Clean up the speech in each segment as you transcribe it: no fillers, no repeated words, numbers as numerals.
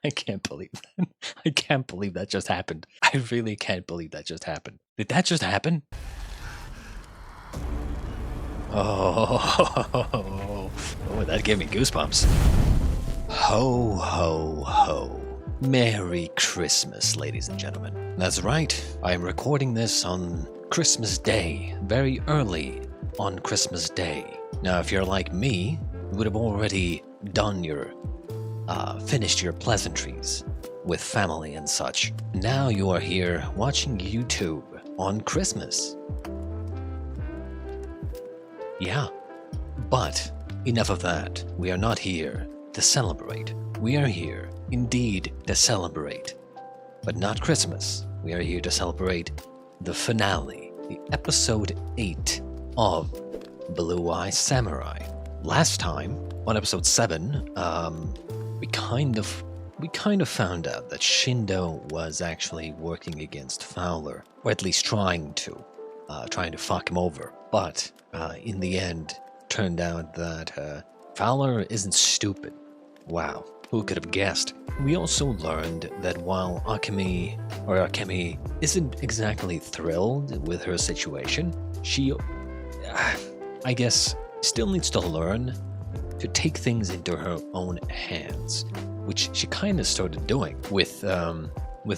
I can't believe that. I can't believe that just happened. I really can't believe that just happened. Did that just happen? Oh, that gave me goosebumps. Ho, ho, ho. Merry Christmas, ladies and gentlemen. That's right, I am recording this on Christmas Day, very early on Christmas Day. Now, if you're like me, you would have already done your, finished your pleasantries with family and such. Now you are here watching YouTube on Christmas. Yeah, but enough of that. We are not here to celebrate. We are here, indeed, to celebrate. But not Christmas. We are here to celebrate the finale, the episode 8 of Blue Eye Samurai. Last time, on episode 7, we kind of found out that Shindo was actually working against Fowler, or at least trying to fuck him over. But in the end, turned out that Fowler isn't stupid. Wow, who could have guessed? We also learned that while Akemi isn't exactly thrilled with her situation, she, I guess, still needs to learn to take things into her own hands, which she kind of started doing with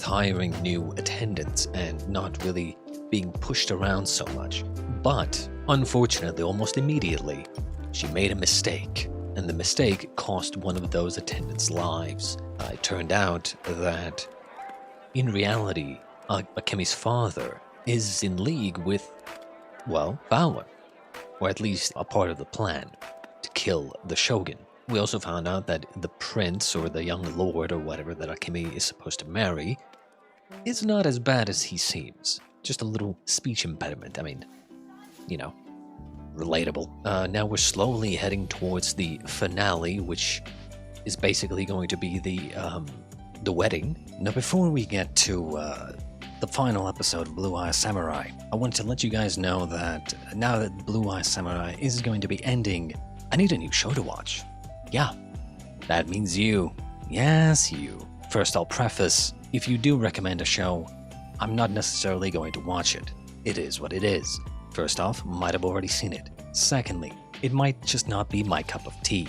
hiring new attendants and not really being pushed around so much. But unfortunately, almost immediately, she made a mistake, and the mistake cost one of those attendants' lives. It turned out that, in reality, Akemi's father is in league with, well, Fowler, or at least a part of the plan to kill the Shogun. We also found out that the prince, or the young lord, or whatever that Akemi is supposed to marry, is not as bad as he seems. Just a little speech impediment. I mean, you know, relatable. Now we're slowly heading towards the finale, which is basically going to be the wedding. Now, before we get to the final episode of Blue Eye Samurai, I want to let you guys know that now that Blue Eye Samurai is going to be ending, I need a new show to watch. Yeah, that means you. Yes, you. First, I'll preface, if you do recommend a show, I'm not necessarily going to watch it. It is what it is. First off, might have already seen it. Secondly, it might just not be my cup of tea,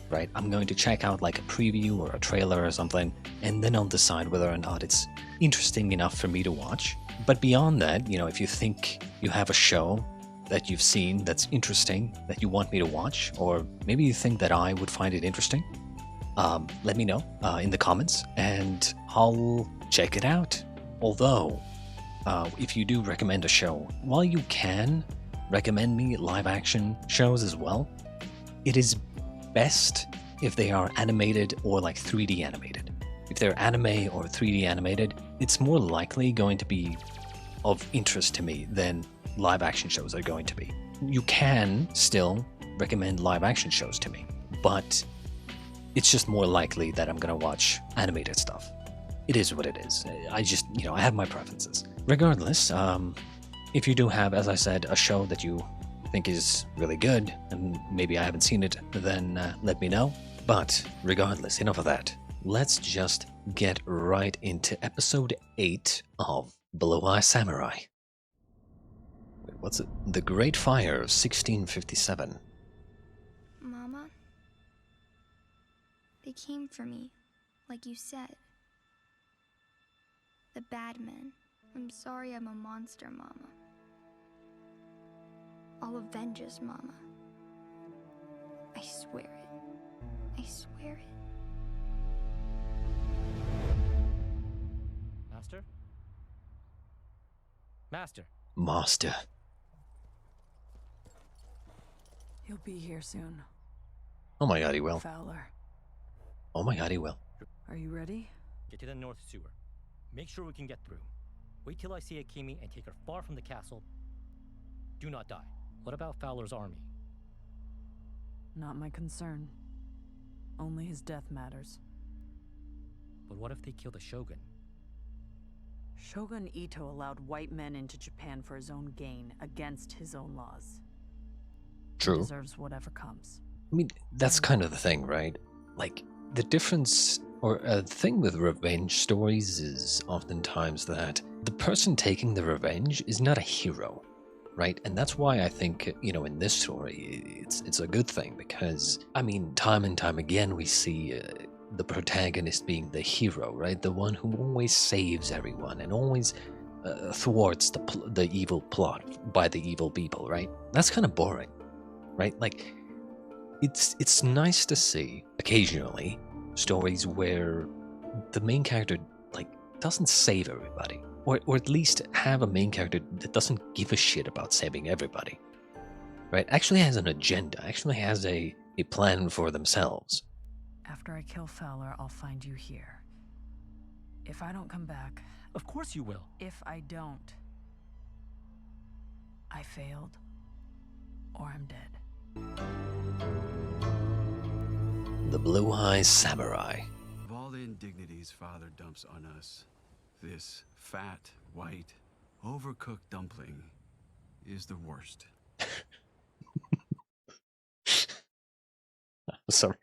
right? I'm going to check out like a preview or a trailer or something, and then I'll decide whether or not it's interesting enough for me to watch. But beyond that, you know, if you think you have a show that you've seen that's interesting, that you want me to watch, or maybe you think that I would find it interesting, let me know in the comments, and I'll check it out. Although, if you do recommend a show, while you can recommend me live-action shows as well, it is best if they are animated or like 3D animated. If they're anime or 3D animated, it's more likely going to be of interest to me than live-action shows are going to be. You can still recommend live-action shows to me, but it's just more likely that I'm gonna watch animated stuff. It is what it is. I just, you know, I have my preferences. Regardless, if you do have, as I said, a show that you think is really good, and maybe I haven't seen it, then let me know. But regardless, enough of that. Let's just get right into episode 8 of Blue Eye Samurai. Wait, what's it? The Great Fire of 1657. Mama? They came for me, like you said. The bad men. I'm sorry I'm a monster, Mama. I'll avenge us, Mama. I swear it. I swear it. Master? Master! Master. He'll be here soon. Oh my god, he will. Fowler. Oh my god, he will. Are you ready? Get to the north sewer. Make sure we can get through. Wait till I see Akemi and take her far from the castle. Do not die. What about Fowler's army? Not my concern. Only his death matters. But what if they kill the Shogun? Shogun Ito allowed white men into Japan for his own gain, against his own laws. True. He deserves whatever comes. I mean, that's kind of the thing, right? Like, the difference or a thing with revenge stories is oftentimes that the person taking the revenge is not a hero, right? And that's why I think, you know, in this story, it's a good thing because, I mean, time and time again, we see the protagonist being the hero, right? The one who always saves everyone and always thwarts the evil plot by the evil people, right? That's kind of boring, right? Like, it's nice to see occasionally stories where the main character like doesn't save everybody, or at least have a main character that doesn't give a shit about saving everybody, right? Actually has an agenda, actually has a plan for themselves. After I kill Fowler, I'll find you here. If I don't come back... Of course you will. If I don't... I failed. Or I'm dead. The Blue-Eyes Samurai. Of all the indignities Father dumps on us, this fat, white, overcooked dumpling is the worst. Sorry,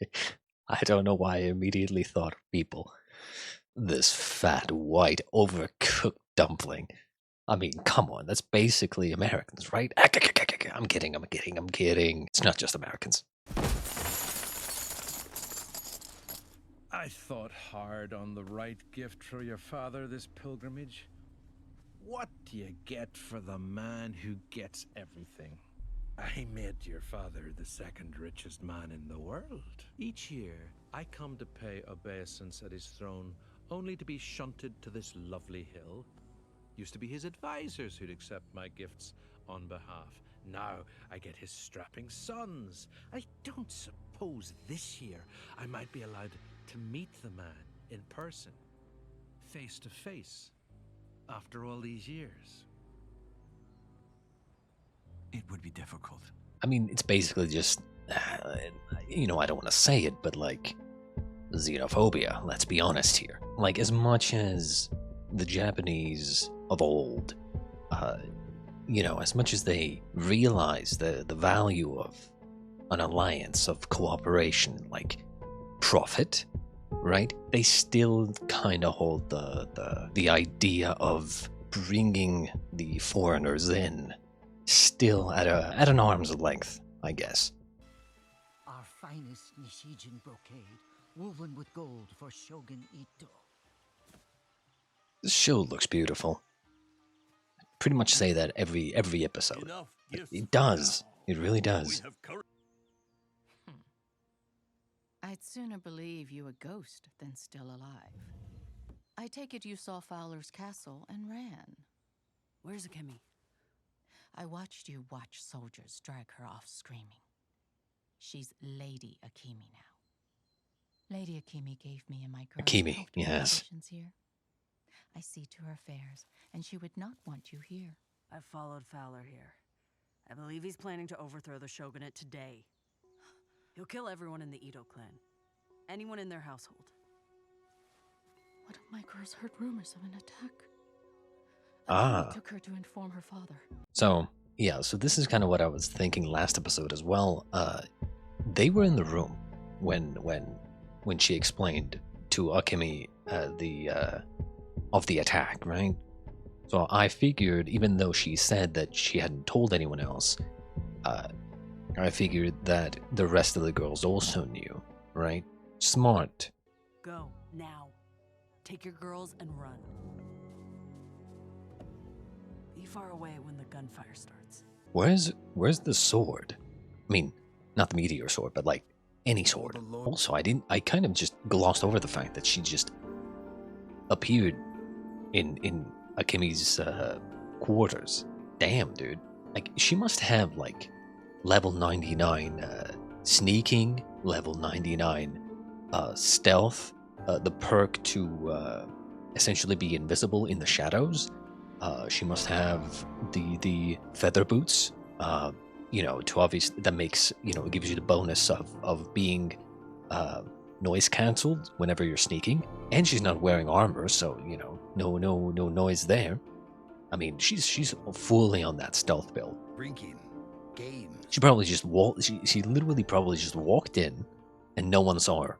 I don't know why I immediately thought of people. This fat, white, overcooked dumpling. I mean, come on, that's basically Americans, right? I'm kidding. It's not just Americans. I thought hard on the right gift for your father this pilgrimage. What do you get for the man who gets everything? I made your father the second richest man in the world. Each year, I come to pay obeisance at his throne, only to be shunted to this lovely hill. Used to be his advisors who'd accept my gifts on behalf. Now I get his strapping sons. I don't suppose this year I might be allowed to meet the man in person, face to face, after all these years. It would be difficult. I mean, it's basically just, you know, I don't want to say it, but like, xenophobia, let's be honest here. Like, as much as the Japanese of old, you know, as much as they realize the value of an alliance, of cooperation, like profit, right? They still kind of hold the idea of bringing the foreigners in still at an arm's length, I guess. Our finest Nishijin brocade, woven with gold for Shogun Ito. This show looks beautiful. I pretty much say that every episode. It does. It really does. I'd sooner believe you a ghost than still alive. I take it you saw Fowler's castle and ran. Where's Akemi? I watched you watch soldiers drag her off screaming. She's Lady Akemi now. Lady Akemi gave me and my girl Akemi, yes. positions here. I see to her affairs, and she would not want you here. I've followed Fowler here. I believe he's planning to overthrow the shogunate today. He'll kill everyone in the Ito clan. Anyone in their household. One of my girls heard rumors of an attack. Ah. Akemi took her to inform her father. So, yeah, so this is kind of what I was thinking last episode as well. They were in the room when she explained to Akemi of the attack, right? So I figured, even though she said that she hadn't told anyone else, I figured that the rest of the girls also knew, right? Smart. Go, now. Take your girls and run. Be far away when the gunfire starts. Where's the sword? I mean, not the meteor sword, but like any sword. Also, I kind of just glossed over the fact that she just appeared in Akemi's quarters. Damn, dude. Like, she must have like level 99 sneaking, level 99 stealth, the perk to essentially be invisible in the shadows. She must have the feather boots, you know, to obviously, that makes, you know, it gives you the bonus of being noise cancelled whenever you're sneaking. And she's not wearing armor, so, you know, no noise there. I mean, she's fully on that stealth build. Drinking, games. She probably just she literally probably just walked in and no one saw her.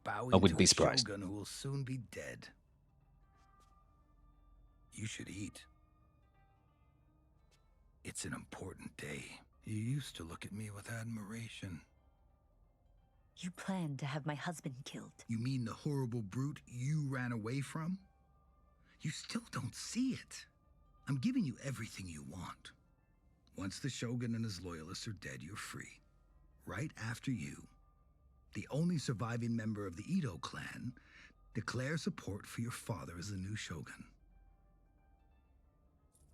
bowing I wouldn't to be a surprised. shogun who will soon be dead. You should eat. It's an important day. You used to look at me with admiration. You planned to have my husband killed. You mean the horrible brute you ran away from? You still don't see it. I'm giving you everything you want. Once the Shogun and his loyalists are dead, you're free. Right after you, the only surviving member of the Edo clan, declares support for your father as the new Shogun.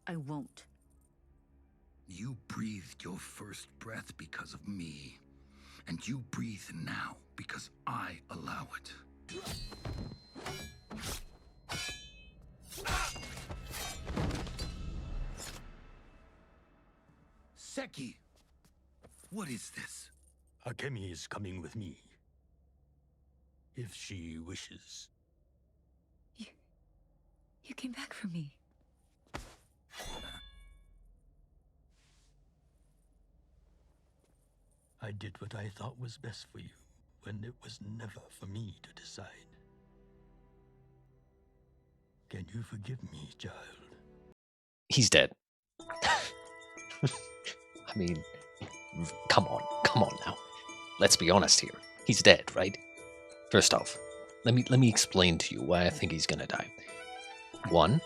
I won't. You breathed your first breath because of me. And you breathe now because I allow it. Seki! What is this? Akemi is coming with me. If she wishes. You came back for me. I did what I thought was best for you, when it was never for me to decide. Can you forgive me, child? He's dead. I mean, come on now. Let's be honest here. He's dead, right? First off, let me explain to you why I think he's gonna die. One,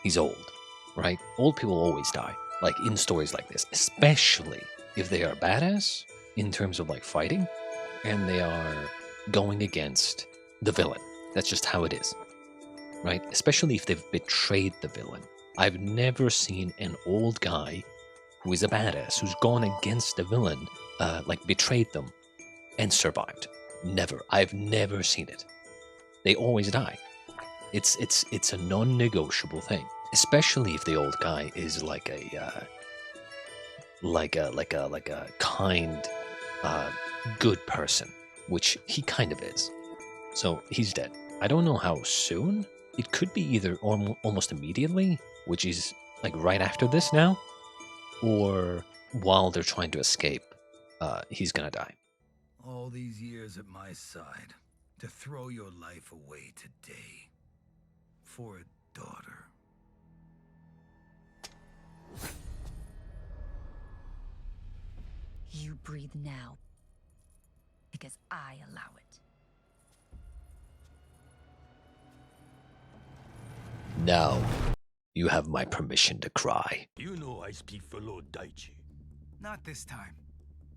he's old, right? Old people always die, like in stories like this, especially if they are badass in terms of like fighting, and they are going against the villain. That's just how it is, right? Especially if they've betrayed the villain. I've never seen an old guy who is a badass, who's gone against the villain, like betrayed them and survived. Never. I've never seen it. They always die. It's a non-negotiable thing, especially if the old guy is like a kind, good person, which he kind of is. So he's dead. I don't know how soon. It could be either almost immediately, which is like right after this now, or while they're trying to escape, he's gonna die. All these years at my side, to throw your life away today. For a daughter. You breathe now. Because I allow it. Now, you have my permission to cry. You know I speak for Lord Daichi. Not this time.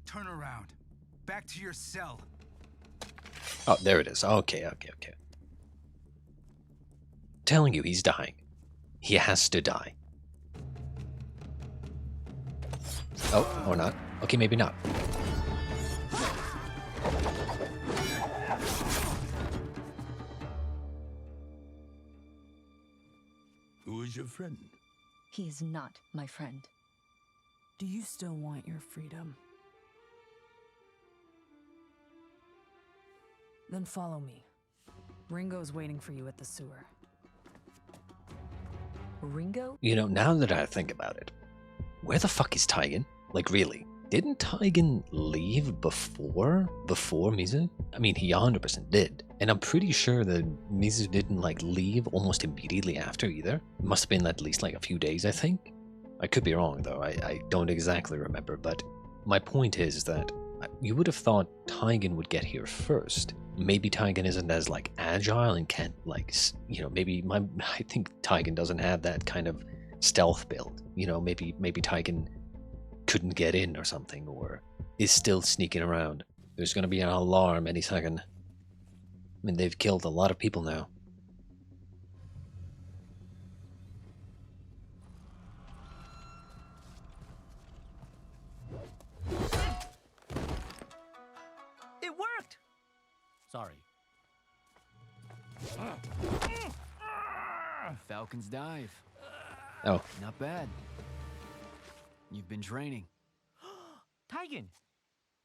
Turn around. Back to your cell. Oh, there it is. Okay. Telling you, he's dying. He has to die. Oh, or not. Okay, maybe not. Who is your friend? He is not my friend. Do you still want your freedom? Then follow me. Ringo's waiting for you at the sewer. Ringo? You know, now that I think about it, where the fuck is Taigen? Like, really? Didn't Taigen leave before Mizu? I mean, he 100% did. And I'm pretty sure that Mizu didn't, like, leave almost immediately after either. It must have been at least, like, a few days, I think. I could be wrong, though. I don't exactly remember. But my point is that you would have thought Taigen would get here first. Maybe Taigen isn't as, like, agile and can't, like, you know, I think Taigen doesn't have that kind of stealth build. You know, maybe Taigen couldn't get in or something, or is still sneaking around. There's going to be an alarm any second. I mean, they've killed a lot of people now. It worked! Sorry. Falcon's dive. Oh. Not bad. You've been training. Taigen,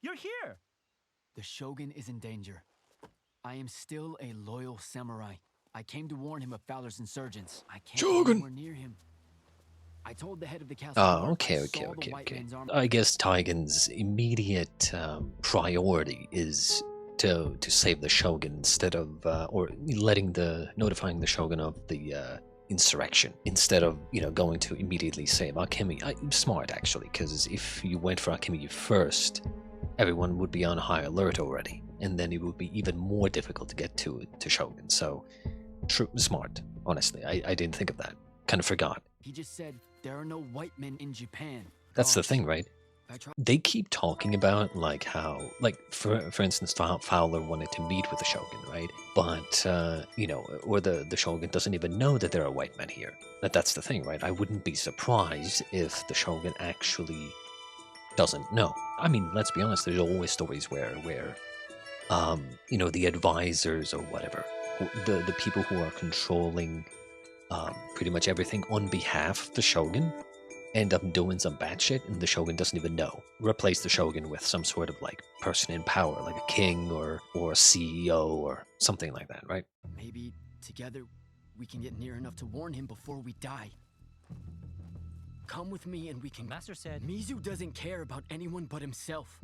you're here! The Shogun is in danger. I am still a loyal samurai. I came to warn him of Fowler's insurgents. I can't get anywhere near him. I told the head of the castle. Oh, okay. I guess Taigen's immediate priority is to save the Shogun instead of, or notifying the Shogun of the insurrection instead of, going to immediately save Akemi. Smart, actually, because if you went for Akemi first, everyone would be on high alert already, and then it would be even more difficult to get to Shogun. So, smart, honestly. I didn't think of that. Kind of forgot. He just said there are no white men in Japan. That's the thing, right? They keep talking about how, for instance, Fowler wanted to meet with the Shogun, right? But or the Shogun doesn't even know that there are white men here. That's the thing, right? I wouldn't be surprised if the Shogun actually doesn't know. I mean, let's be honest. There's always stories where the advisors or whatever, the people who are controlling pretty much everything on behalf of the Shogun, end up doing some bad shit and the Shogun doesn't even know. Replace the Shogun with some sort of person in power, like a king or a CEO or something like that, right? Maybe together we can get near enough to warn him before we die. Come with me and we can... Master said... Mizu doesn't care about anyone but himself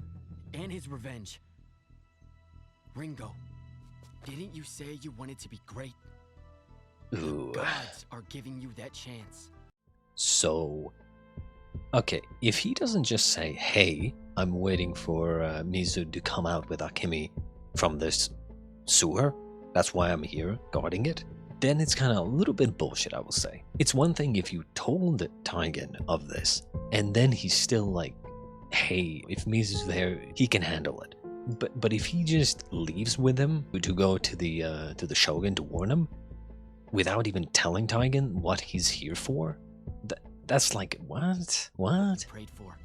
and his revenge. Ringo, didn't you say you wanted to be great? Ooh. The gods are giving you that chance. So... Okay, if he doesn't just say, hey, I'm waiting for Mizu to come out with Akemi from this sewer, that's why I'm here guarding it, then it's kind of a little bit bullshit, I will say. It's one thing if you told Taigen of this, and then he's still like, hey, if Mizu's there, he can handle it. But if he just leaves with him to go to the Shogun to warn him, without even telling Taigen what he's here for, that's like, what? What? Prayed for.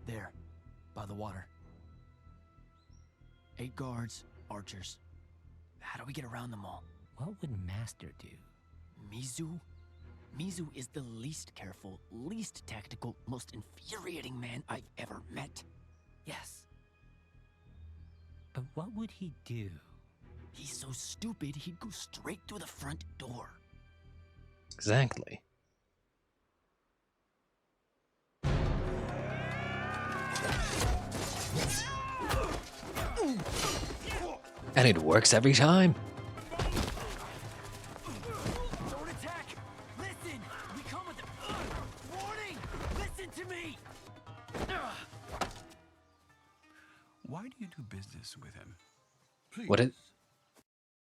There, by the water. 8 guards, archers. How do we get around them all? What would Master do? Mizu? Mizu is the least careful, least tactical, most infuriating man I've ever met. Yes. But what would he do? He's so stupid, he'd go straight through the front door. Exactly. And it works every time. Don't attack! Listen! We come with a warning! Listen to me! Why do you do business with him? Please. What is...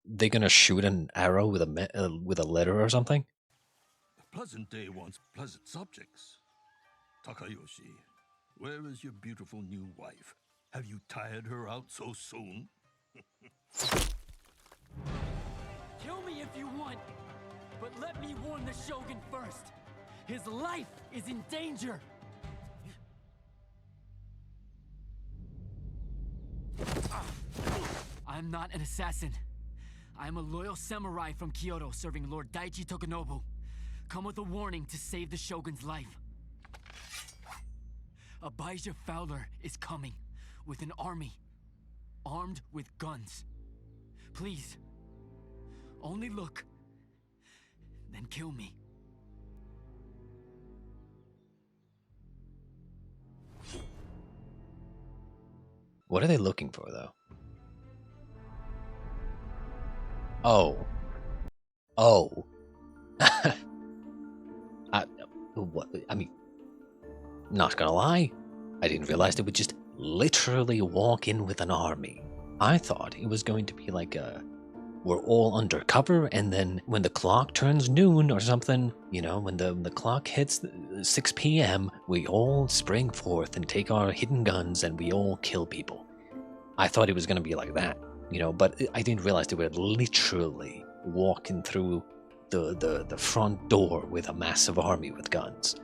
They gonna shoot an arrow with a letter or something? A pleasant day wants pleasant subjects. Takayoshi, where is your beautiful new wife? Have you tired her out so soon? Kill me if you want, but let me warn the Shogun first. His life is in danger. I'm not an assassin. I'm a loyal samurai from Kyoto serving Lord Daichi Tokunobu. Come with a warning to save the Shogun's life. Abijah Fowler is coming with an army, armed with guns. Please, only look, then kill me. What are they looking for, though? Oh. Oh. I mean, not gonna lie, I didn't realize they would just literally walk in with an army. I thought it was going to be like we're all undercover, and then when the clock turns noon or something, when the clock hits 6 p.m., we all spring forth and take our hidden guns and we all kill people. I thought it was going to be like that, but I didn't realize they were literally walking through the front door with a massive army with guns.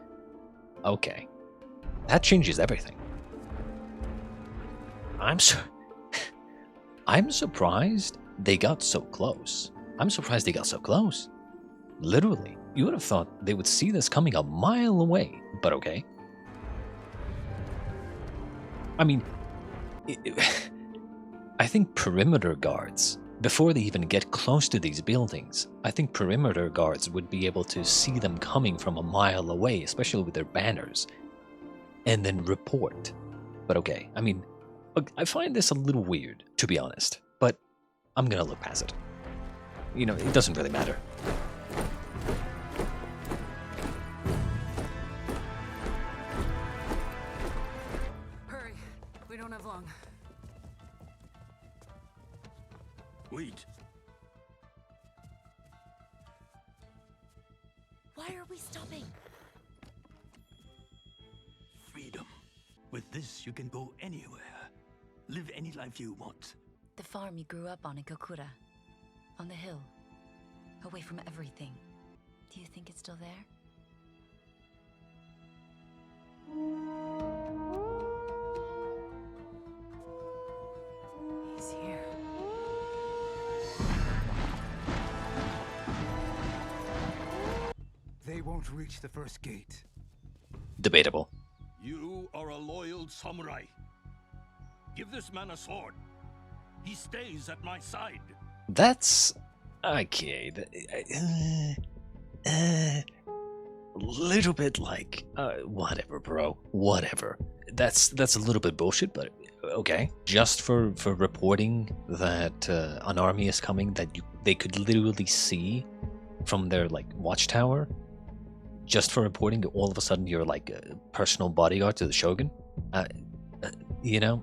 Okay. That changes everything. I'm surprised they got so close. I'm surprised they got so close. Literally. You would have thought they would see this coming a mile away, but okay. I mean, I think perimeter guards, before they even get close to these buildings, I think perimeter guards would be able to see them coming from a mile away, especially with their banners, and then report. but okay. I mean, look, I find this a little weird, to be honest, but I'm gonna look past it. You know, it doesn't really matter. Hurry, we don't have long. Wait. Why are we stopping? Freedom. With this, you can go anywhere. Live any life you want. The farm you grew up on in Kokura. On the hill. Away from everything. Do you think it's still there? He's here. They won't reach the first gate. Debatable. You are a loyal samurai. Give this man a sword. He stays at my side. That's... okay. Little bit like... whatever, bro. Whatever. That's a little bit bullshit, but okay. Just for reporting that an army is coming that they could literally see from their, like, watchtower. Just for reporting, all of a sudden you're like a personal bodyguard to the Shogun. You know?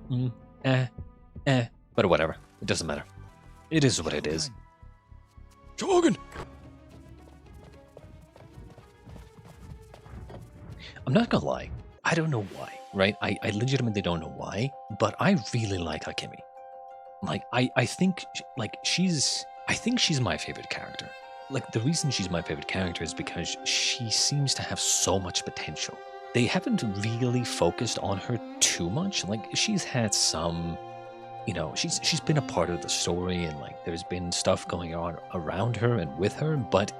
But whatever. It doesn't matter. It is what it is. Shogun! I'm not gonna lie. I don't know why, right? I legitimately don't know why, but I really like Akemi. Like, I think, like, I think she's my favorite character. Like, the reason she's my favorite character is because she seems to have so much potential. They haven't really focused on her too much. Like, she's had some, you know, she's been a part of the story, and like there's been stuff going on around her and with her, but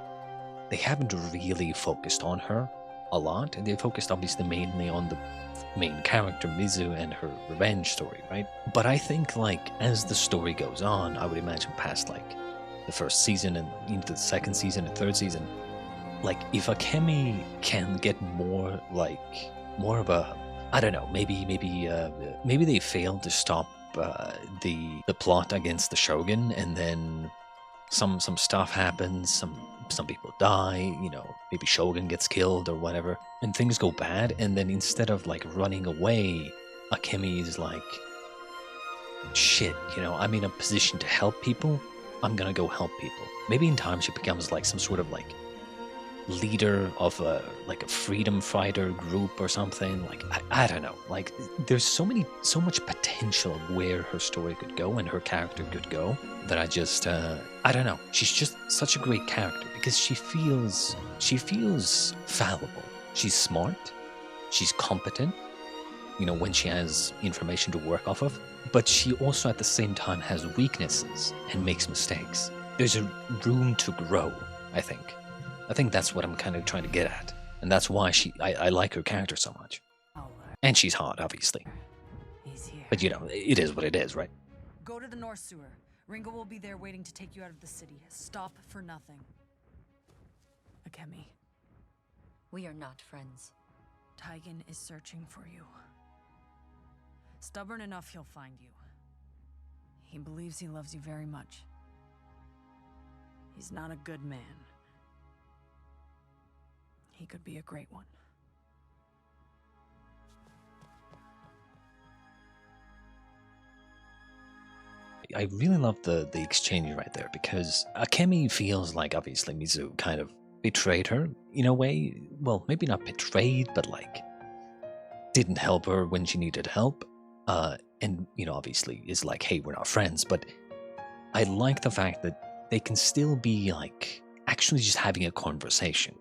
they haven't really focused on her a lot. And they focused obviously mainly on the main character, Mizu, and her revenge story, right? But I think, like, as the story goes on, I would imagine past like the first season and into the second season and third season, like, if Akemi can get more of a, I don't know, maybe they failed to stop the plot against the Shogun, and then some stuff happens, some people die, you know, maybe Shogun gets killed or whatever, and things go bad, and then instead of like running away, Akemi is like, shit, you know, I'm in a position to help people, I'm gonna go help people. Maybe in time she becomes like some sort of like leader of a freedom fighter group or something. Like, I don't know. Like, there's so much potential of where her story could go and her character could go that I just I don't know. She's just such a great character because she feels fallible. She's smart. She's competent, you know, when she has information to work off of, but she also at the same time has weaknesses and makes mistakes. There's a room to grow, I think. I think that's what I'm kind of trying to get at. And that's why I like her character so much. And she's hot, obviously. He's here. But you know, it is what it is, right? Go to the North Sewer. Ringo will be there waiting to take you out of the city. Stop for nothing. Akemi. We are not friends. Taigen is searching for you. Stubborn enough, he'll find you. He believes he loves you very much. He's not a good man. He could be a great one. I really love the exchange right there, because Akemi feels like obviously Mizu kind of betrayed her in a way. Well, maybe not betrayed, but like didn't help her when she needed help. And, you know, obviously is like, hey, we're not friends. But I like the fact that they can still be like actually just having a conversation.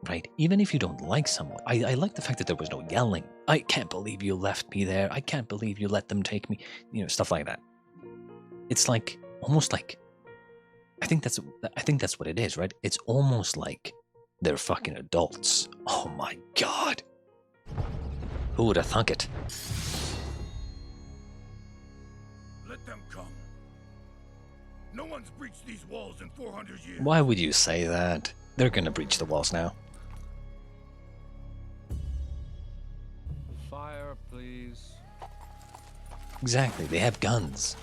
Right? Even if you don't like someone. I like the fact that there was no yelling. I can't believe you left me there. I can't believe you let them take me. You know, stuff like that. It's like, almost like, I think that's what it is, right? It's almost like they're fucking adults. Oh my god. Who would have thunk it? Let them come. No one's breached these walls in 400 years. Why would you say that? They're gonna breach the walls now. Fire, please. Exactly, they have guns.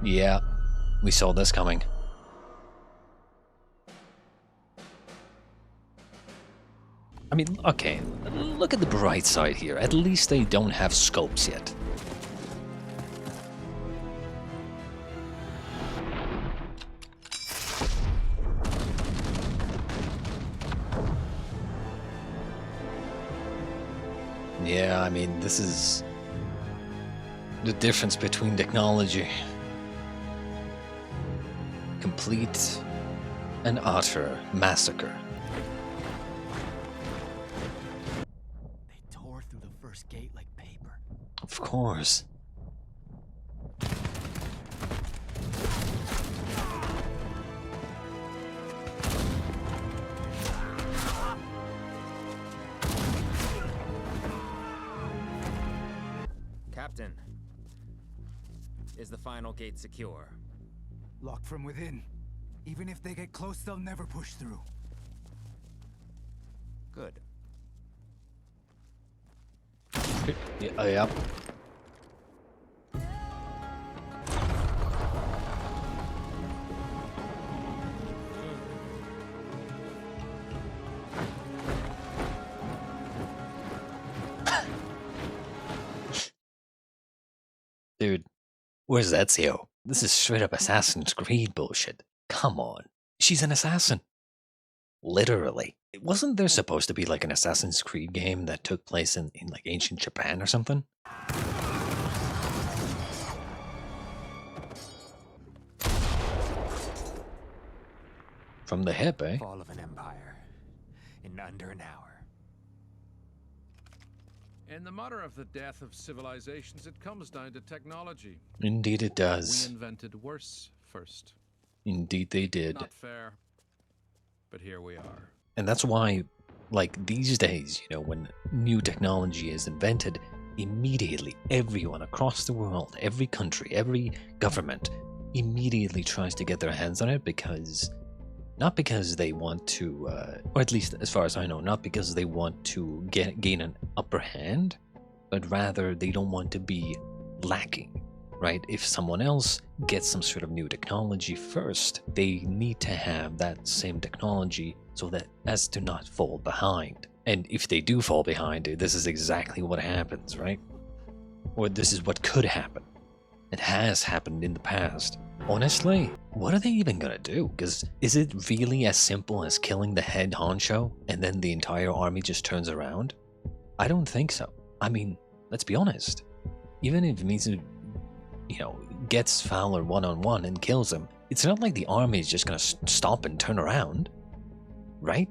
Yeah, we saw this coming. I mean, okay, look at the bright side here. At least they don't have scopes yet. Yeah, I mean, this is the difference between technology. Complete and utter massacre. They tore through the first gate like paper. Of course. Captain, is the final gate secure? Locked from within. Even if they get close, they'll never push through. Good. Yeah, yep. Dude, where's Ezio? This is straight up Assassin's Creed bullshit. Come on. She's an assassin. Literally. Wasn't there supposed to be like an Assassin's Creed game that took place in like ancient Japan or something? From the hip, eh? Fall of an empire in under an hour. In the matter of the death of civilizations, it comes down to technology. Indeed it does. We invented worse first. Indeed they did. Not fair, but here we are. And that's why, like, these days, you know, when new technology is invented, immediately everyone across the world, every country, every government, immediately tries to get their hands on it because... Not because they want to, or at least as far as I know, not because they want to gain an upper hand, but rather they don't want to be lacking, right? If someone else gets some sort of new technology first, they need to have that same technology so that as to not fall behind. And if they do fall behind, this is exactly what happens, right? Or this is what could happen. It has happened in the past. Honestly, what are they even gonna do? Because is it really as simple as killing the head honcho and then the entire army just turns around? I don't think so. I mean, let's be honest. Even if Mizu, you know, gets Fowler one-on-one and kills him, it's not like the army is just gonna stop and turn around. Right?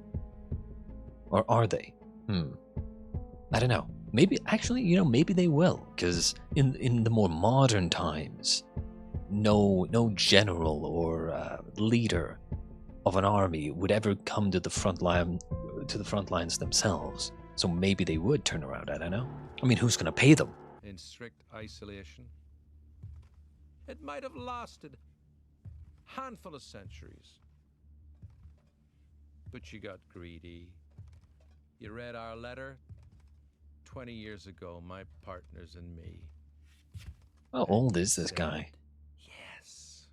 Or are they? I don't know. Maybe, actually, you know, maybe they will. Because in the more modern times, no general or leader of an army would ever come to the front lines themselves. So maybe they would turn around. I don't know. I mean, who's gonna pay them? In strict isolation, it might have lasted a handful of centuries. But you got greedy. You read our letter 20 years ago, my partners and me. How old is this guy? Yes.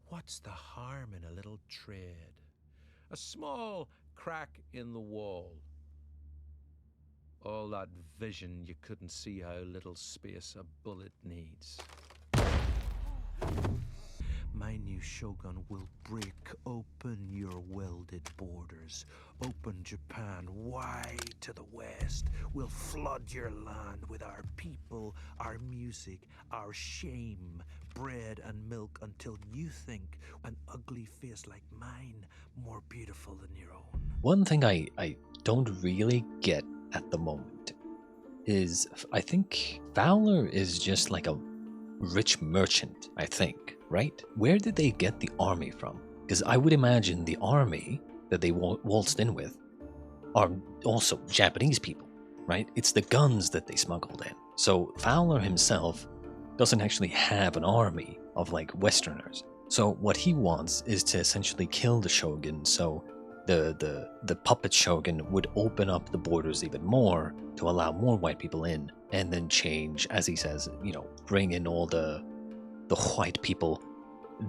What's the harm in a little trade? A small crack in the wall. All that vision, you couldn't see how little space a bullet needs. My new Shogun will break open your welded borders, open Japan wide to the west. We'll flood your land with our people, our music, our shame, bread and milk until you think an ugly face like mine more beautiful than your own. One thing I don't really get at the moment is I think Fowler is just like a rich merchant, I think, right? Where did they get the army from? Because I would imagine the army that they waltzed in with are also Japanese people, right? It's the guns that they smuggled in. So Fowler himself doesn't actually have an army of like Westerners. So what he wants is to essentially kill the Shogun, so the puppet Shogun would open up the borders even more to allow more white people in, and then change, as he says, you know, bring in all the white people,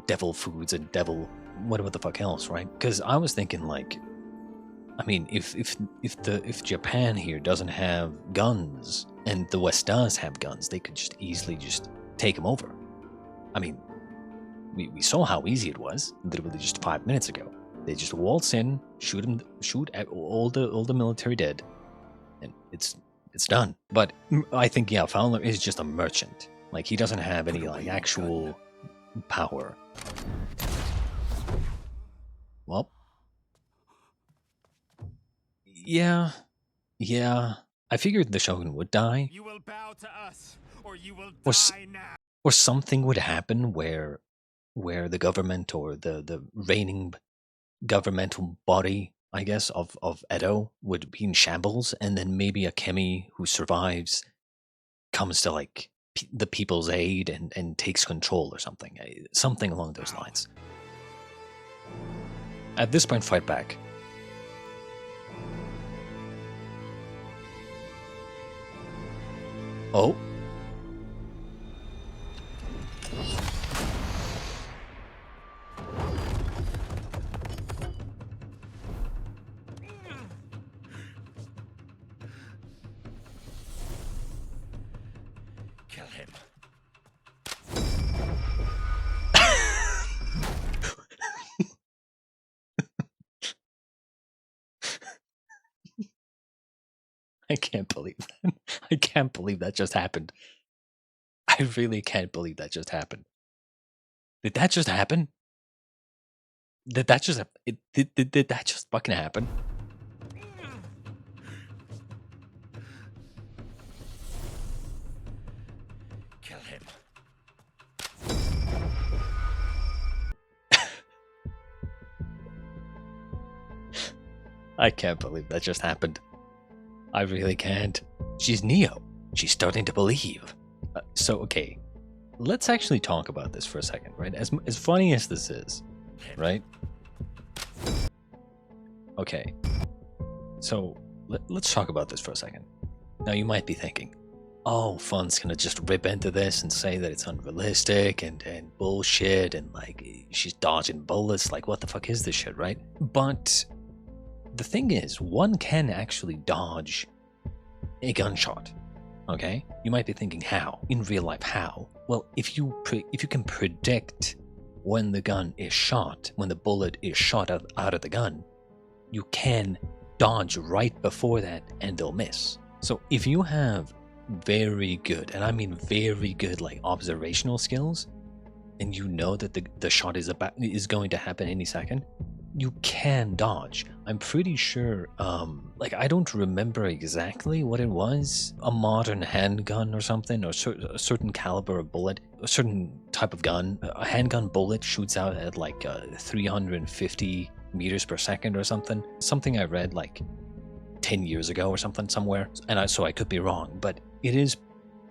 devil foods and devil whatever the fuck else, right? Because I was thinking, like, I mean, if Japan here doesn't have guns and the West does have guns, they could just easily just take them over. I mean, we saw how easy it was literally just 5 minutes ago. They just waltz in, shoot all the military dead, and it's done. But I think, yeah, Fowler is just a merchant. Like, he doesn't have any like actual power. Well, yeah. I figured the Shogun would die. You will bow to us, or you will die now. Or something would happen where the government or the reigning governmental body, I guess, of Edo would be in shambles, and then maybe Akemi, who survives, comes to like the people's aid and takes control or something. Something along those lines. At this point, fight back. Oh. Kill him. I can't believe that. I can't believe that just happened. I really can't believe that just happened. Did that just happen? Did that just did that just fucking happen? Kill him. I can't believe that just happened. I really can't. She's Neo. She's starting to believe. So, okay, let's actually talk about this for a second, right? As funny as this is, right? Okay, so let's talk about this for a second. Now, you might be thinking, oh, Fun's gonna just rip into this and say that it's unrealistic and bullshit and like she's dodging bullets. Like, what the fuck is this shit, right? But the thing is, one can actually dodge a gunshot. Okay, you might be thinking, how? In real life, how? Well, if you can predict when the gun is shot, when the bullet is shot out of the gun, you can dodge right before that and they'll miss. So if you have very good, and I mean very good, like observational skills, and you know that the shot is going to happen any second, you can dodge. I'm pretty sure, like, I don't remember exactly what it was. A modern handgun or something, or a certain caliber of bullet, a certain type of gun. A handgun bullet shoots out at like 350 meters per second or something. Something I read like 10 years ago or something somewhere. And so I could be wrong, but it is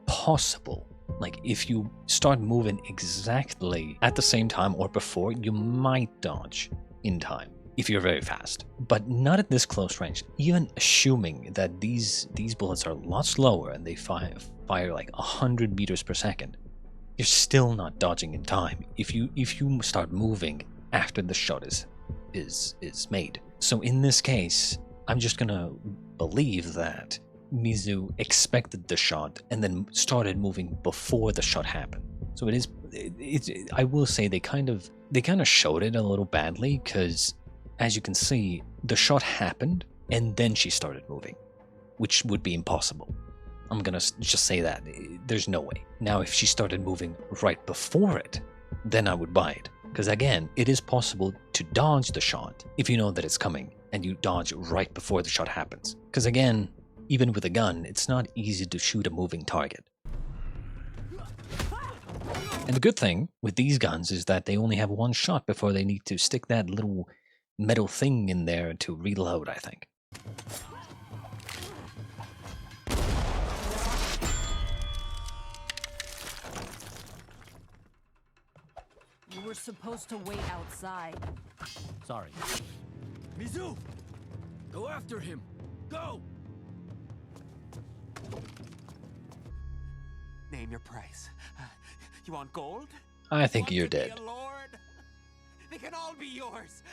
possible. Like, if you start moving exactly at the same time or before, you might dodge in time if you're very fast, but not at this close range. Even assuming that these bullets are a lot slower and they fire like 100 meters per second, you're still not dodging in time if you start moving after the shot is made. So in this case, I'm just gonna believe that Mizu expected the shot and then started moving before the shot happened. So I will say they kind of showed it a little badly, because as you can see, the shot happened and then she started moving, which would be impossible. I'm gonna just say that. There's no way. Now, if she started moving right before it, then I would buy it. Because again, it is possible to dodge the shot if you know that it's coming and you dodge right before the shot happens. Because again, even with a gun, it's not easy to shoot a moving target. And the good thing with these guns is that they only have one shot before they need to stick that little metal thing in there to reload, I think. You were supposed to wait outside. Sorry. Mizu! Go after him! Go! Name your price. You want gold? I think Want you're to be dead. a lord? They can all be yours.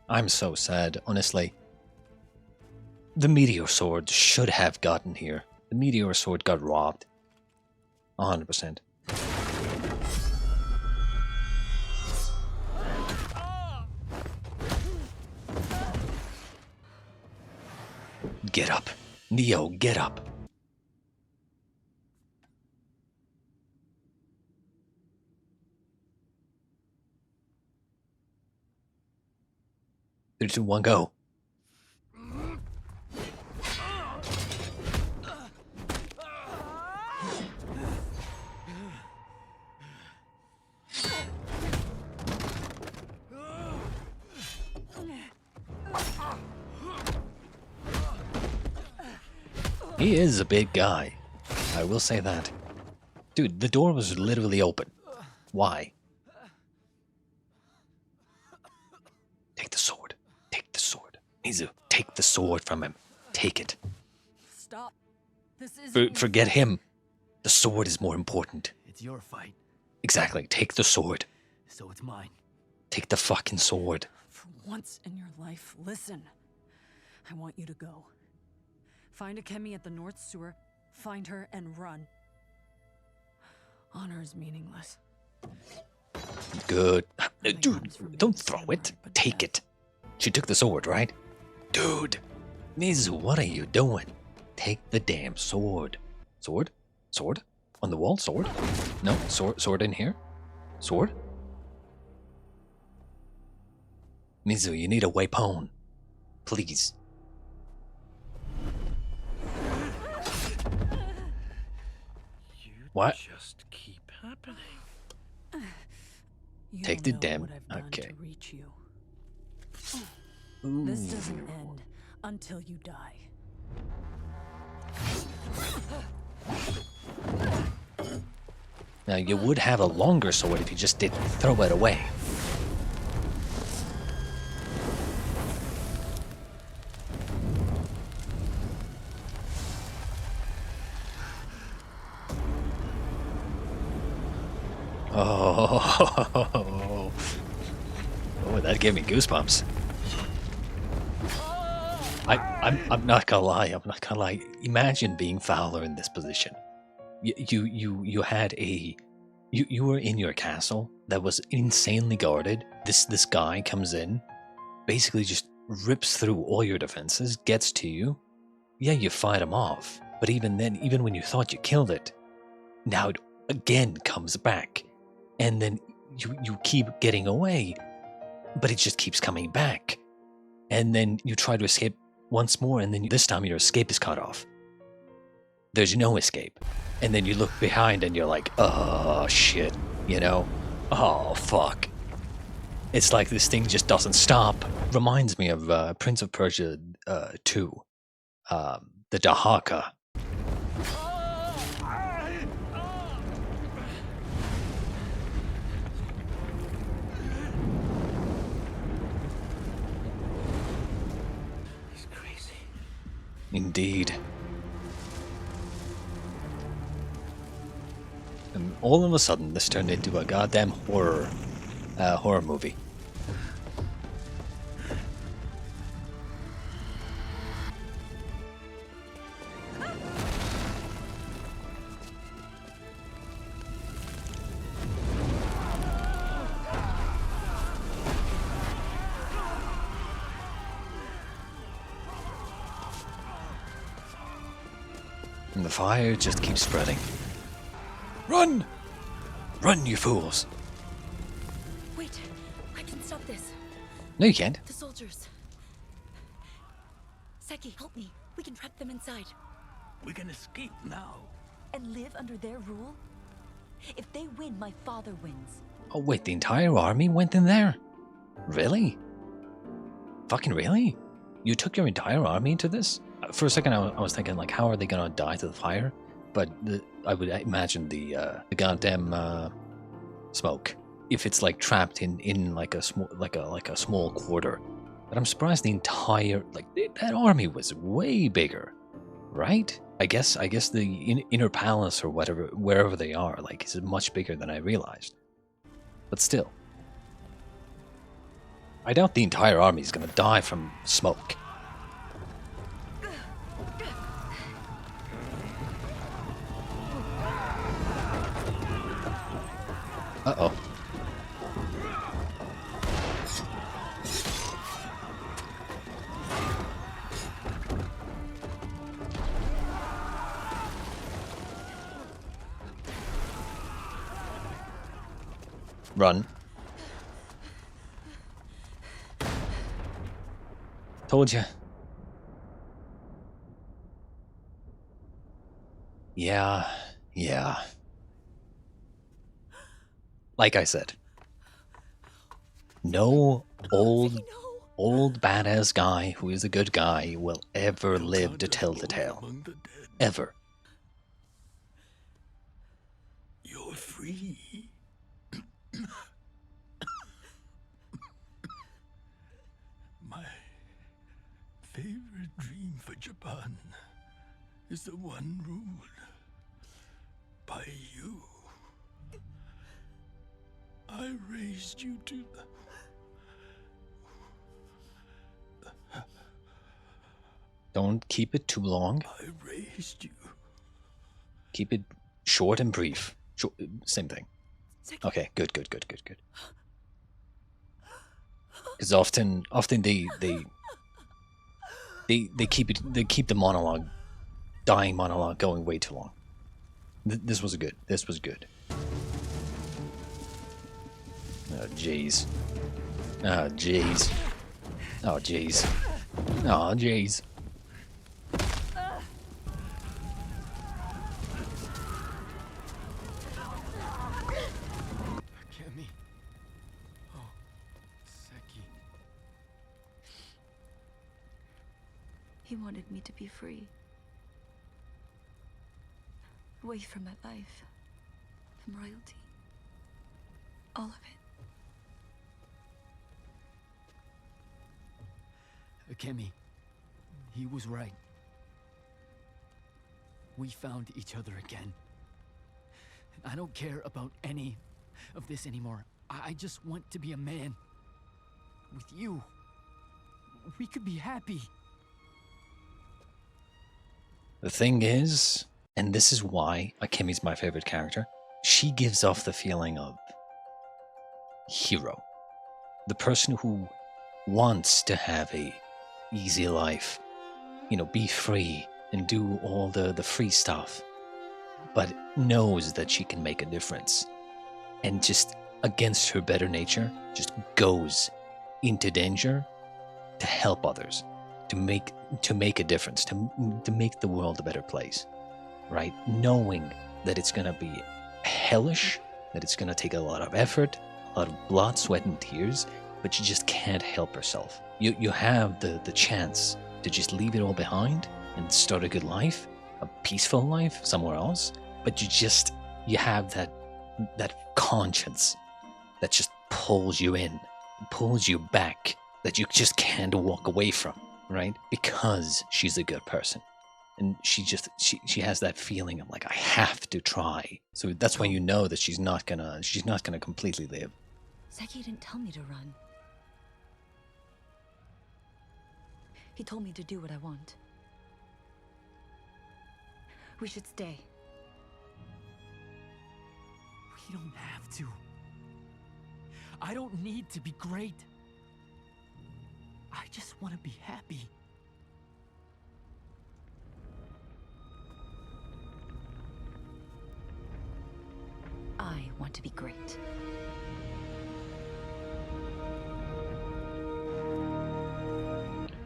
I'm so sad, honestly. The meteor sword should have gotten here. The meteor sword got robbed. 100%. Get up. Neo, get up. Three, two, one, go. He is a big guy. I will say that. Dude, the door was literally open. Why? Take the sword. Take the sword. Mizu, take the sword from him. Take it. Stop. This isn't Forget him. The sword is more important. It's your fight, Exactly. Take the sword. so it's mine. Take the fucking sword. For once in your life, listen. I want you to go. Find Akemi at the North Sewer, find her, and run. Honor is meaningless. Good. Dude, don't throw it. Take it. She took the sword, right? Dude. Mizu, what are you doing? Take the damn sword. Sword? Sword? On the wall? Sword? No, sword in here? Sword? Mizu, you need a weapon. Please. What? Just keep happening. You Take don't the know damn. what I've done Okay. to reach you. Ooh. This doesn't end until you die. Now, you would have a longer sword if you just didn't throw it away. Oh, that gave me goosebumps. I'm not gonna lie. I'm not gonna lie. Imagine being Fowler in this position. You had a you were in your castle that was insanely guarded. This guy comes in, basically just rips through all your defenses, gets to you. Yeah, you fight him off, but even then, even when you thought you killed it, now it again comes back, and then you keep getting away, but it just keeps coming back, and then you try to escape once more, and then this time your escape is cut off. There's no escape. And then you look behind and you're like, oh shit, you know? Oh fuck. It's like this thing just doesn't stop. Reminds me of Prince of Persia 2. The Dahaka. He's crazy. Indeed. And all of a sudden, this turned into a goddamn horror movie. And the fire just keeps spreading. Run! Run, you fools! Wait, I can stop this. No, you can't. The soldiers. Seki, help me. We can trap them inside. We can escape now. And live under their rule? If they win, my father wins. Oh wait, the entire army went in there? Really? Fucking really? You took your entire army into this? For a second I was thinking, like, how are they gonna die to the fire? But I would imagine the goddamn smoke. If it's like trapped in like a small quarter. But I'm surprised the entire, like, that army was way bigger, right? I guess the inner palace or whatever, wherever they are, like, is much bigger than I realized. But still, I doubt the entire army is gonna die from smoke. Uh-oh. Run. Told you. Yeah. Like I said, no old badass guy who is a good guy will ever live to tell the tale. Ever. You're free. My favorite dream for Japan is the one ruled by you. I raised you to Don't keep it too long. I raised you. Keep it short and brief. Same thing. Okay, good. Because often they keep the monologue, dying monologue, going way too long. This was good. Oh jeez. Oh jeez. Oh jeez. Oh jeez. Akemi. Oh, Seki. He wanted me to be free. Away from my life. From royalty. All of it. Akemi, he was right. We found each other again. I don't care about any of this anymore. I just want to be a man. With you. We could be happy. The thing is, and this is why Akemi's my favorite character, she gives off the feeling of hero. The person who wants to have a easy life, you know, be free and do all the free stuff, but knows that she can make a difference, and just against her better nature just goes into danger to help others, to make a difference, to make the world a better place, right? Knowing that it's gonna be hellish, that it's gonna take a lot of effort, a lot of blood, sweat and tears, but she just can't help herself. You have the chance to just leave it all behind and start a good life, a peaceful life somewhere else, but you have that conscience that just pulls you in, pulls you back, that you just can't walk away from, right? Because she's a good person. And she has that feeling of, like, I have to try. So that's why you know that she's not gonna completely live. Seki didn't tell me to run. He told me to do what I want. We should stay. We don't have to. I don't need to be great. I just want to be happy. I want to be great.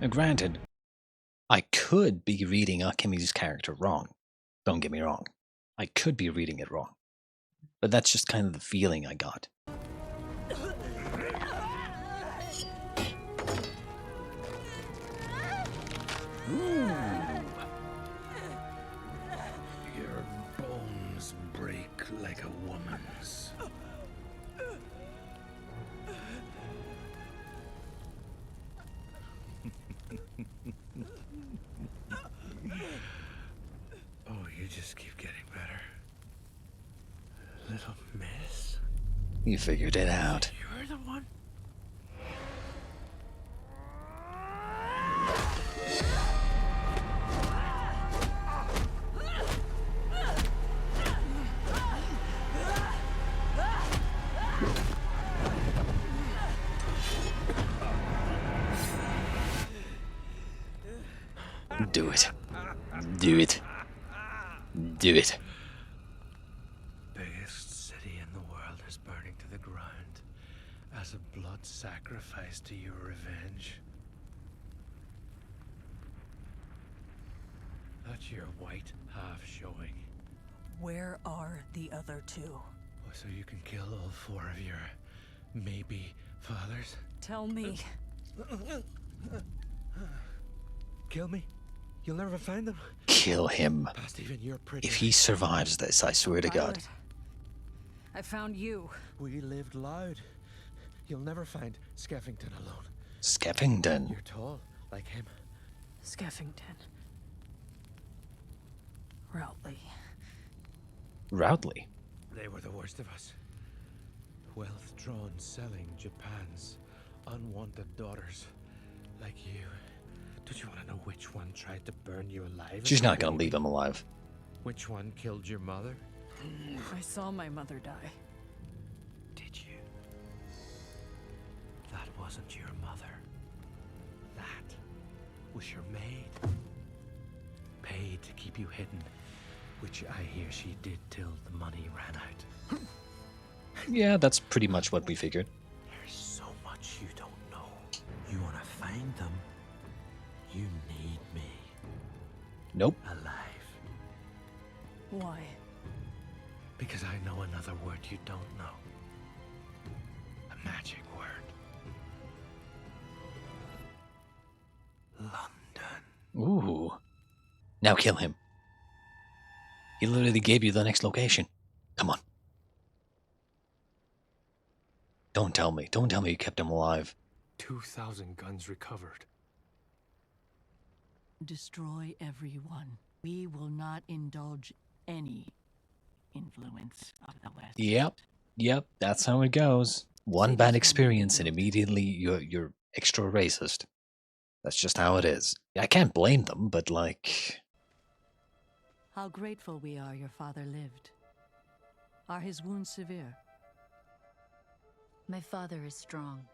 Now, granted, I could be reading Akemi's character wrong. Don't get me wrong. I could be reading it wrong. But that's just kind of the feeling I got. Ooh. Your bones break like a woman's. Oh, you just keep getting better. Little miss. You figured it out. You're the one. Do it. Do it. Do it. Biggest city in the world is burning to the ground as a blood sacrifice to your revenge. That's your white half showing. Where are the other two? So you can kill all four of your maybe fathers? Tell me. Kill me? You'll never find them? Kill him. Past even your pretty. If he survives this, I swear to God. Violet, I found you. We lived loud. You'll never find Skeffington alone. Skeffington. You're tall, like him. Skeffington. Routley. Routley? They were the worst of us. Wealth drawn selling Japan's unwanted daughters, like you. Don't you want to know which one tried to burn you alive? She's not gonna leave him alive. Which one killed your mother? I saw my mother die. Did you? That wasn't your mother. That was your maid. Paid to keep you hidden, which I hear she did till the money ran out. Yeah, that's pretty much what we figured. There's so much you don't know. You want to find them? You need me. Nope. Alive. Why? Because I know another word you don't know. A magic word. London. Ooh. Now kill him. He literally gave you the next location. Come on. Don't tell me. Don't tell me you kept him alive. 2,000 guns recovered. Destroy everyone. We will not indulge any influence of the West. Yep, that's how it goes. One bad experience and immediately you're extra racist. That's just how it is. I can't blame them, but like... How grateful we are your father lived. Are his wounds severe? My father is strong.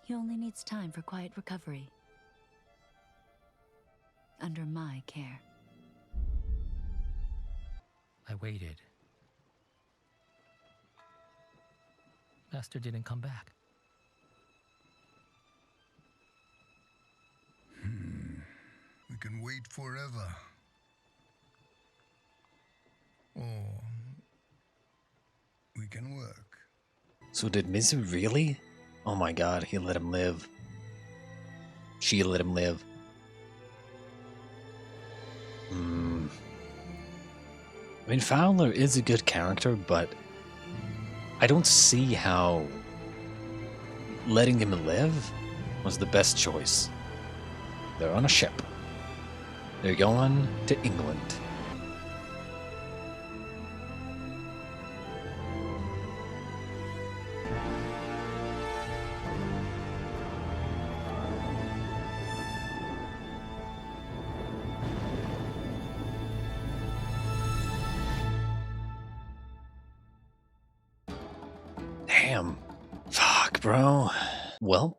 He only needs time for quiet recovery. Under my care. I waited. Master didn't come back. We can wait forever. Or we can work. So did Mizu really? Oh my god, he let him live. She let him live. I mean, Fowler is a good character, but I don't see how letting him live was the best choice. They're on a ship. They're going to England. Damn. Fuck, bro. Well,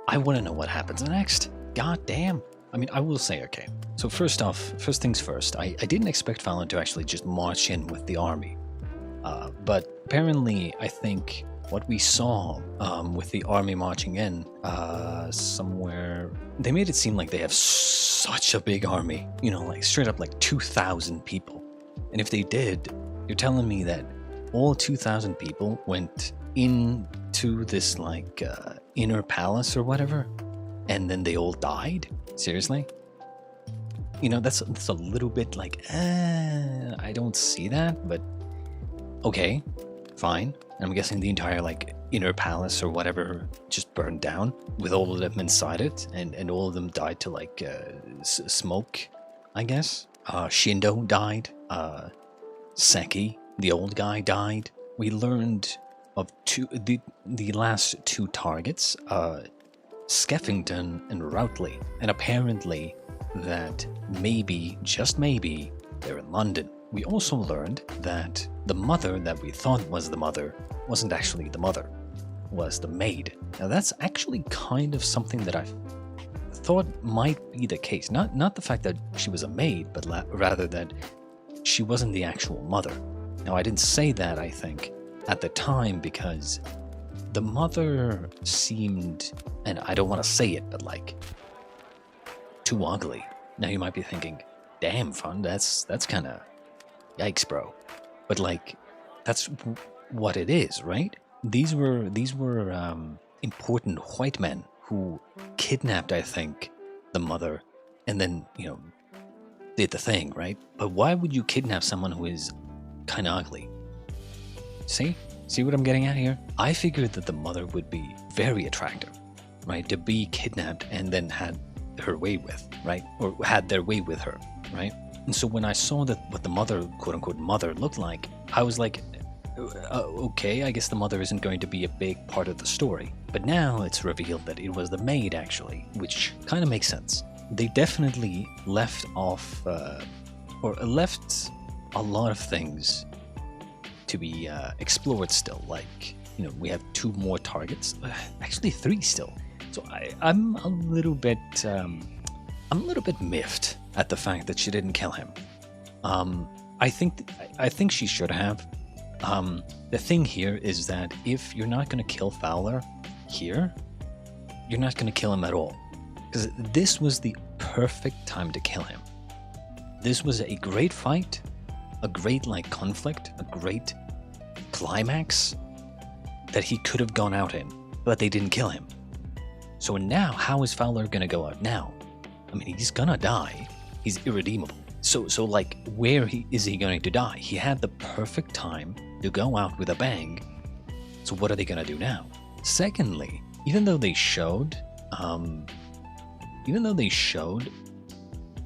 I want to know what happens next. God damn. I mean, I will say, okay. So first off, first things first, I didn't expect Fowler to actually just march in with the army. But apparently, I think what we saw with the army marching in somewhere, they made it seem like they have such a big army. You know, like straight up like 2,000 people. And if they did, you're telling me that all 2,000 people went into this like inner palace or whatever, and then they all died? Seriously? You know, that's a little bit like, I don't see that, but okay, fine. I'm guessing the entire like inner palace or whatever just burned down with all of them inside it, and all of them died to like smoke, I guess. Shindo died. Seki, the old guy, died. We learned of the last two targets, Skeffington and Routley, and apparently that maybe, just maybe, they're in London. We also learned that the mother that we thought was the mother wasn't actually the mother, was the maid. Now that's actually kind of something that I thought might be the case. Not the fact that she was a maid, but rather that she wasn't the actual mother. Now I didn't say that, I think, at the time because the mother seemed, and I don't want to say it, but like, too ugly. Now you might be thinking, damn, Fun, that's kind of yikes, bro. But like, that's what it is, right? These were important white men who kidnapped, I think, the mother, and then, you know, did the thing, right? But why would you kidnap someone who is kind of ugly? See what I'm getting at here? I figured that the mother would be very attractive, right? To be kidnapped and then had her way with, right? Or had their way with her, right? And so when I saw that what the mother, quote-unquote mother, looked like, I was like, okay, I guess the mother isn't going to be a big part of the story. But now it's revealed that it was the maid, actually, which kind of makes sense. They definitely left off, or left a lot of things to be explored still. Like, you know, we have 2 more targets, actually 3 still. So I'm a little bit miffed at the fact that she didn't kill him. I think she should have. The thing here is that if you're not going to kill Fowler here, you're not going to kill him at all. Because this was the perfect time to kill him. This was a great fight, a great like conflict, a great climax that he could have gone out in, but they didn't kill him. So now, how is Fowler going to go out now? I mean, he's gonna die. He's irredeemable. So like, where is he going to die? He had the perfect time to go out with a bang. So what are they gonna do now? Secondly, even though they showed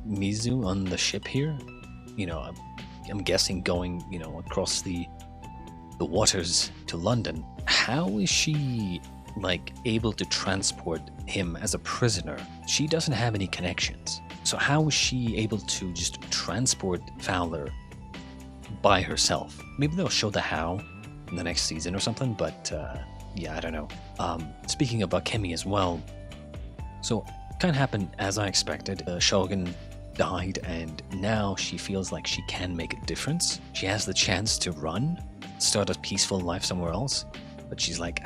Mizu on the ship here, you know, I'm guessing going, you know, across the waters to London, how is she like able to transport him as a prisoner? She doesn't have any connections. So how is she able to just transport Fowler by herself? Maybe they'll show the how in the next season or something, but yeah, I don't know. Speaking of Akemi as well, so kind of happened as I expected. Shogun died, and now she feels like she can make a difference. She has the chance to run, start a peaceful life somewhere else, but she's like,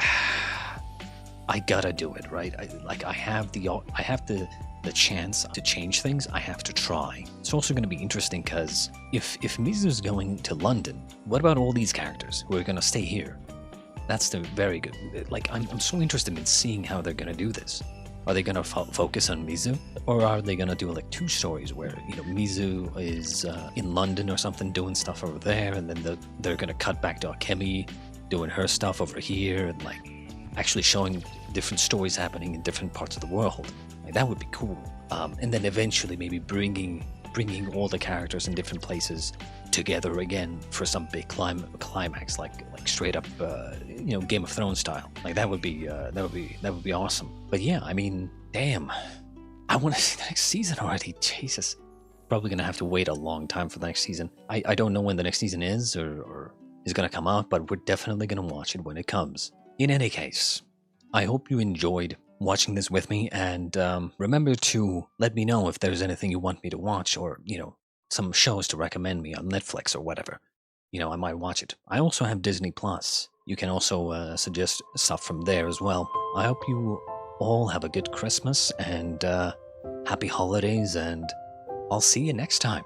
I gotta do it, right? I have the chance to change things. I have to try. It's also going to be interesting because if Mizu's going to London, what about all these characters who are going to stay here? That's the very good. Like, I'm so interested in seeing how they're going to do this. Are they going to focus on Mizu, or are they going to do like 2 stories where, you know, Mizu is in London or something doing stuff over there, and then they're going to cut back to Akemi doing her stuff over here, and like actually showing different stories happening in different parts of the world. Like, that would be cool. And then eventually maybe bringing all the characters in different places together again for some big climax, like straight up, you know, Game of Thrones style. Like that would be awesome. But yeah, I mean, damn, I want to see the next season already. Jesus, probably gonna have to wait a long time for the next season. I don't know when the next season is or is gonna come out, but we're definitely gonna watch it when it comes. In any case, I hope you enjoyed watching this with me, and remember to let me know if there's anything you want me to watch, or, you know, some shows to recommend me on Netflix or whatever. You know, I might watch it. I also have Disney Plus. You can also suggest stuff from there as well. I hope you all have a good Christmas and happy holidays, and I'll see you next time.